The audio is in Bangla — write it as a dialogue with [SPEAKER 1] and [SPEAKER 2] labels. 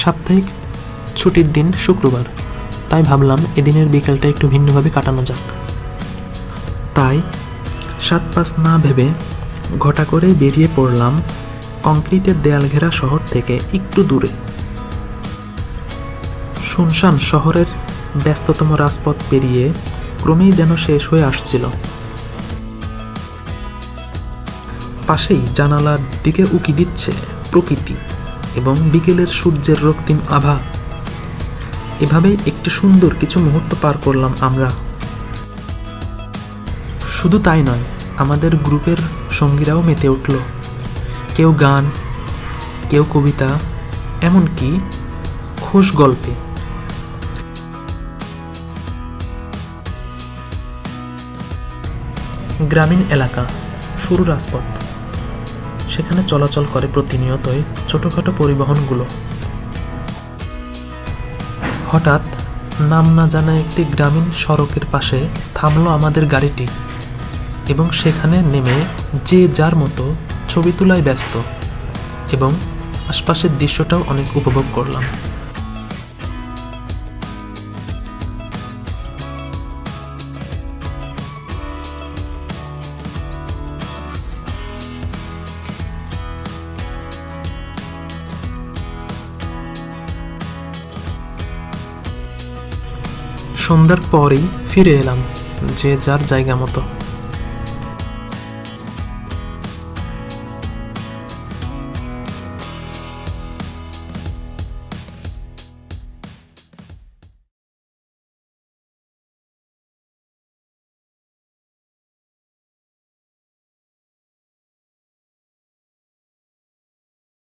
[SPEAKER 1] সাপ্তাহিক ছুটির দিন শুক্রবার, তাই ভাবলাম এদিনের বিকেলটা একটু ভিন্নভাবে কাটানো যাক। তাই 7-5 না ভেবে ঘটা করে বেরিয়ে পড়লাম কংক্রিটের দেয়াল ঘেরা শহর থেকে একটু দূরে। শুনশান শহরের ব্যস্ততম রাজপথ পেরিয়ে ক্রমেই যেন শেষ হয়ে আসছিল। পাশেই জানালার দিকে উকি দিচ্ছে প্রকৃতি এবং বিকেলের সূর্যের রক্তিম আভা। এভাবেই একটি সুন্দর কিছু মুহূর্ত পার করলাম আমরা। শুধু তাই নয়, আমাদের গ্রুপের সঙ্গীরাও মেতে উঠল। কেউ গান, কেউ কবিতা, এমনকি খোশ গল্পে। গ্রামীণ এলাকা, সরু রাজপথ, সেখানে চলাচল করে প্রতিনিয়তই ছোটোখাটো পরিবহনগুলো। হঠাৎ নাম না জানা একটি গ্রামীণ সড়কের পাশে থামলো আমাদের গাড়িটি এবং সেখানে নেমে যে যার মতো ছবি তোলায় ব্যস্ত এবং আশপাশের দৃশ্যটাও অনেক উপভোগ করলাম। সন্ধ্যার পরেই ফিরে এলাম যে যার জায়গা মতো।